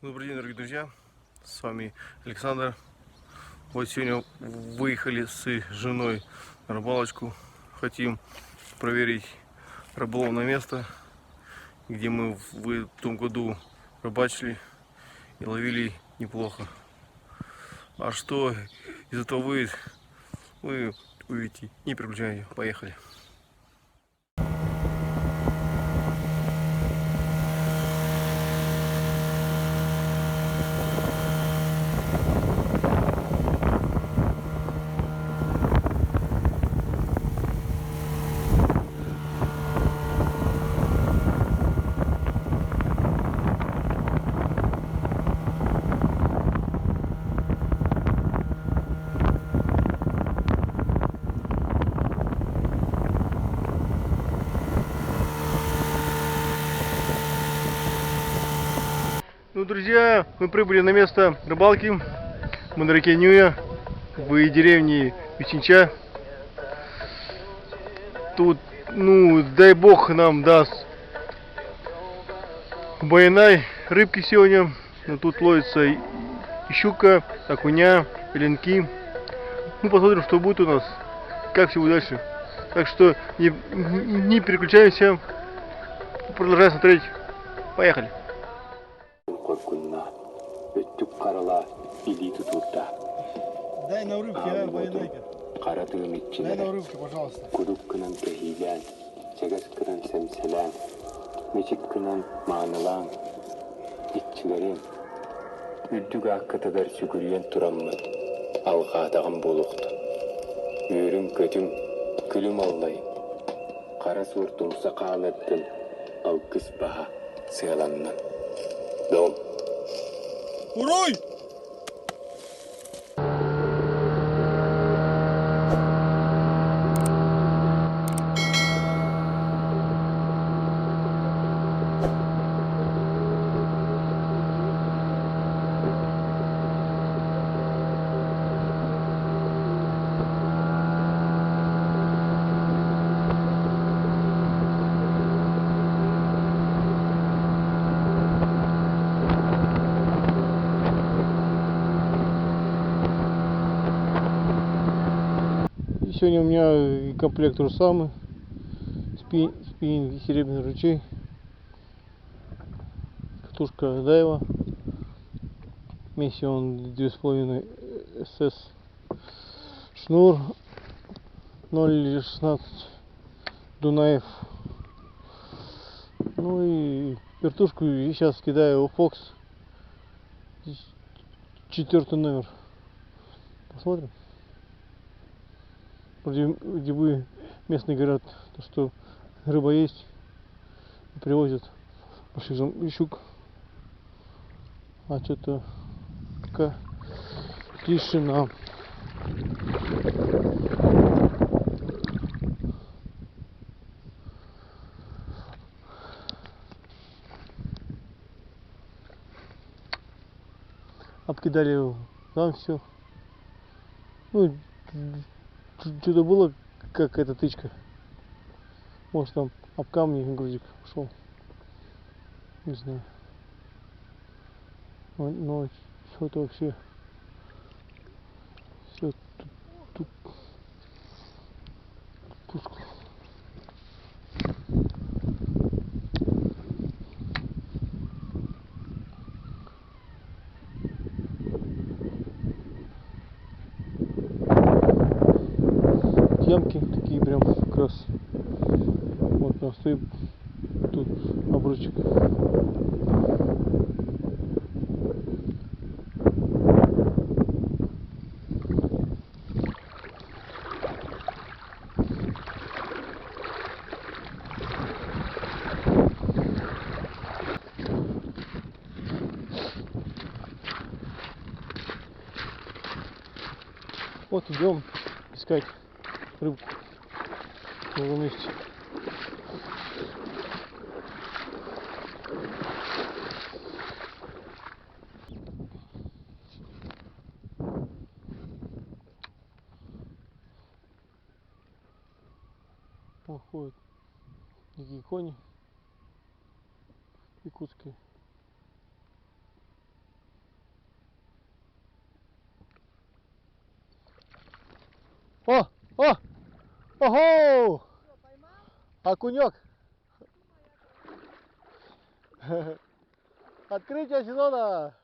Добрый день, дорогие друзья, с вами Александр. Вот сегодня выехали с женой на рыбалочку. Хотим проверить рыболовное место, где мы в том году рыбачили и ловили неплохо. А что из этого выйдет, вы увидите. Не переключайте, поехали. Ну, друзья, мы прибыли на место рыбалки. Мы на реке Нюя, в деревне Вичинча. Тут, ну, дай бог нам даст байнай рыбки сегодня. Но тут ловится и щука, окуня, пеленки. Ну, посмотрим, что будет у нас, как все будет дальше. Так что не переключаемся, продолжаем смотреть. Поехали. Дай на урывке, байнайка. Дай на урывке, пожалуйста. Üddük akkıtıdır sükürüyen turamman, alğadağın boluqtu. Yürüm kötüm, külüm allayın. Qara surtumsa qalattın, al kız baha sığalanman. Dom. Урой! Сегодня у меня комплект тот же самый. Спиннинг и серебряный ручей. Катушка Дайва. Вместе он 2,5 СС. Шнур 0,16 Дунаев. Ну и вертушку сейчас кидаю в Фокс. 4 номер. Посмотрим. Где бы местные говорят, что рыба есть, и привозят больших щук, а что-то пока тишина. Обкидали там все. Ну, что-то было, как эта тычка. Может, там об камни грузик ушел. Не знаю. Но что-то вообще все тут пуск. Ямки такие прям как раз. Вот прям стоит тут обручик. Вот идем искать рыбку в новом месте. Уходят дикие кони якутские. О! О! Ого! Окунек! Открытие сезона!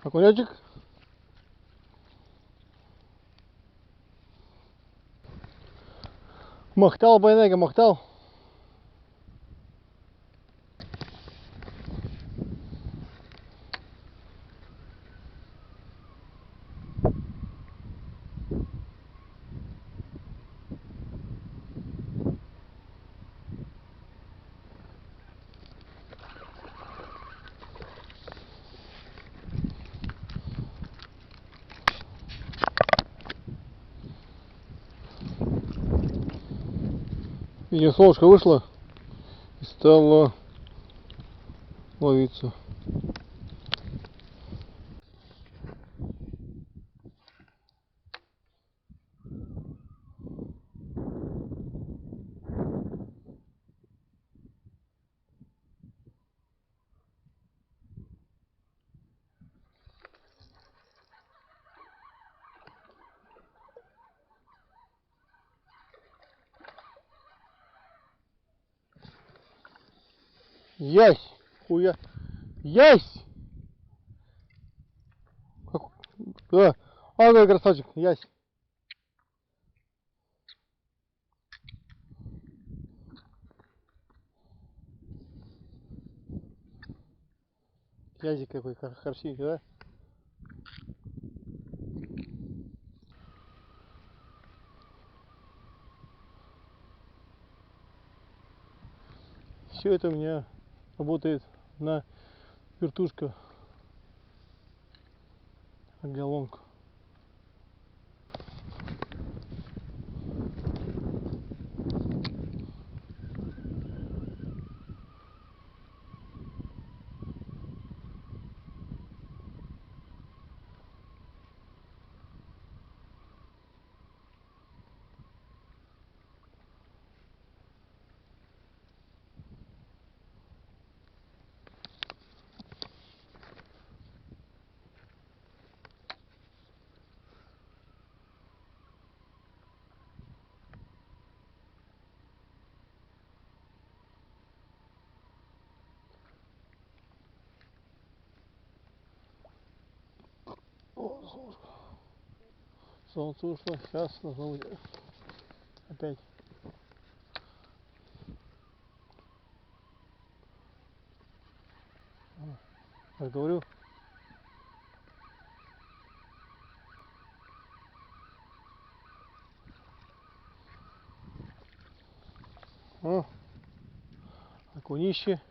Окунечек. Махтал, Байнега, махтал. Видимо, солнышко вышло и стало ловиться. Ясь! Хуя! Ясь! Да. Ага, красавчик, ясь. Язик какой хороший, да? Все это у меня работает на вертушка оголонку. О, солнышко. Солнце ушло, сейчас снова опять. Я говорю. О, окунище.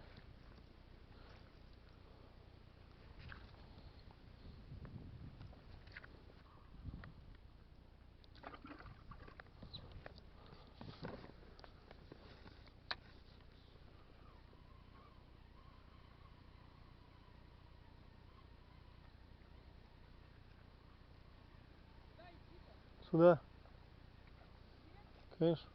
Сюда. Конечно.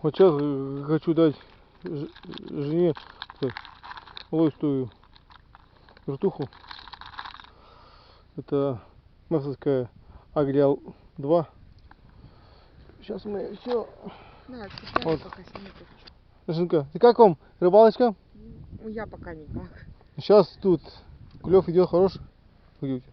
Вот сейчас хочу дать жене лойстую вертуху. Это Мэпсовская Агриал 2. Сейчас мы все. Да, цепляй, Вот. пока сниму топчу. Жинка, ты как вам рыбалочка? Ну, я пока никак. Сейчас тут клев идет хороший. Пойдете.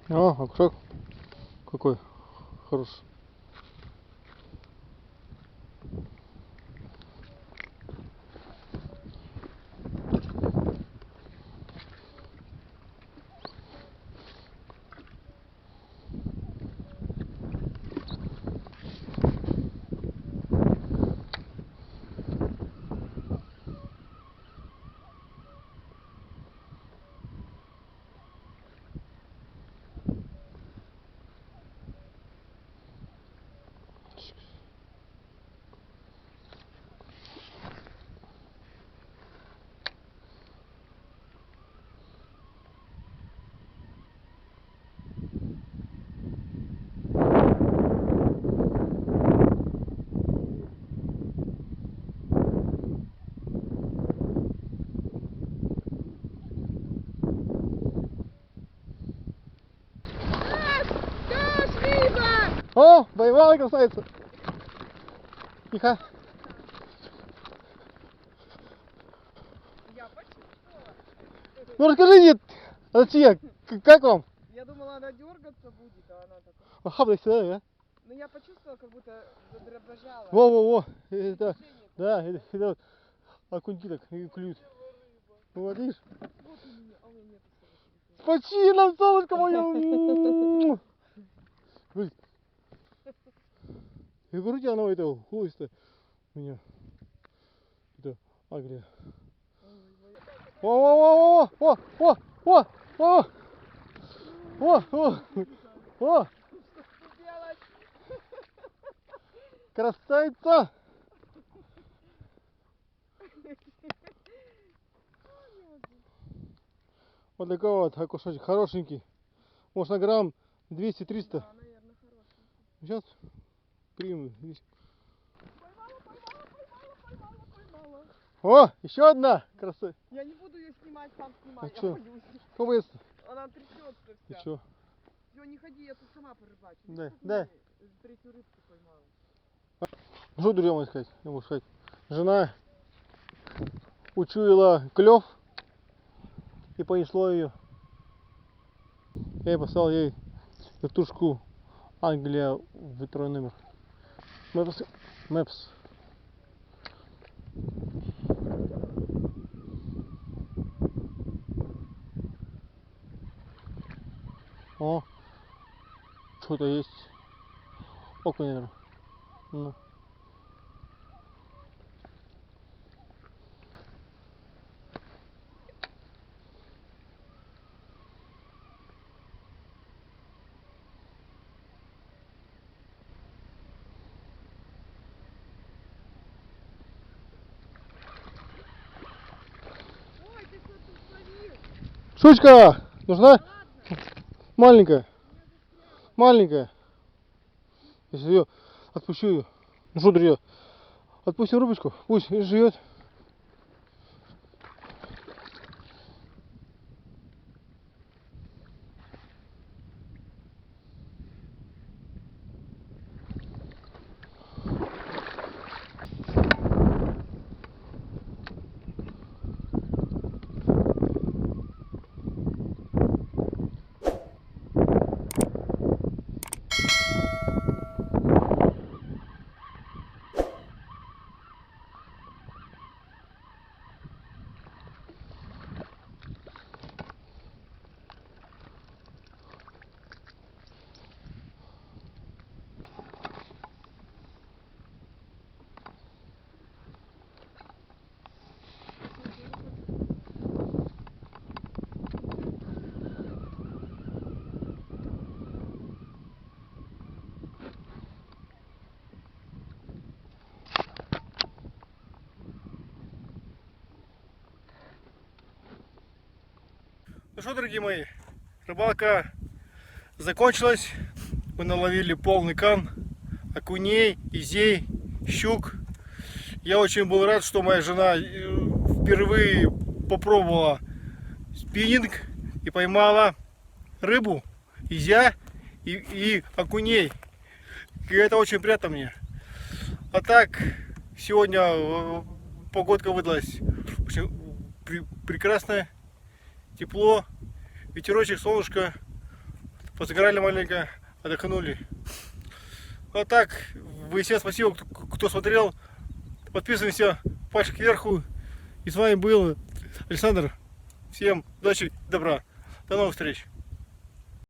Окушок какой хороший. О, воевала красавица. Тихо. Я почувствовала. Ну расскажите, Алексей, как вам? Я думала, она дергаться будет, а она такая. Ага, сюда, да? Но я почувствовала, как будто задребежала. Во. Это, да, это вот окуньки так и клюют. Ну, вот видишь? Вот у меня, а у меня нету солнышка. Спасибо, солнышко мое. Блин. И говорите, она это хлость-то у меня. Это агрия. О. Делать? Красавица. Вот такой вот окушочек хорошенький. Может на грамм 200-300. Да, наверное, хороший. Сейчас приму. Здесь. Поймала. О, еще одна красавица. Я не буду ее снимать, сам снимай, А я чё? боюсь. Кто боится? Она трясется И вся. что? Всё, не ходи, я тут сама порыбачу. Да, Тут да. мне третью рыбку поймала. Что, друзья мои, сказать? Я могу сказать. Жена учуяла клев и понесло ее. Я послал ей вертушку Англия в второй номер. Мэпс. О, что-то есть. Окунь, наверное. Ну. Ой, ты что тут словил? Щучка! Нужна? Маленькая. Маленькая. Если ее отпущу ее. Ну что, друзья, отпустим рыбочку, пусть живет. что, дорогие мои, рыбалка закончилась. Мы наловили полный кан окуней, изей, щук. Я очень был рад, что моя жена впервые попробовала спиннинг и поймала рыбу, изя и окуней. И это очень приятно мне. А так, сегодня погодка выдалась очень прекрасная, тепло, ветерочек, солнышко, позагорали маленько, отдохнули. А так, вы все спасибо, кто смотрел. Подписываемся, пальчик кверху. И с вами был Александр. Всем удачи, добра. До новых встреч.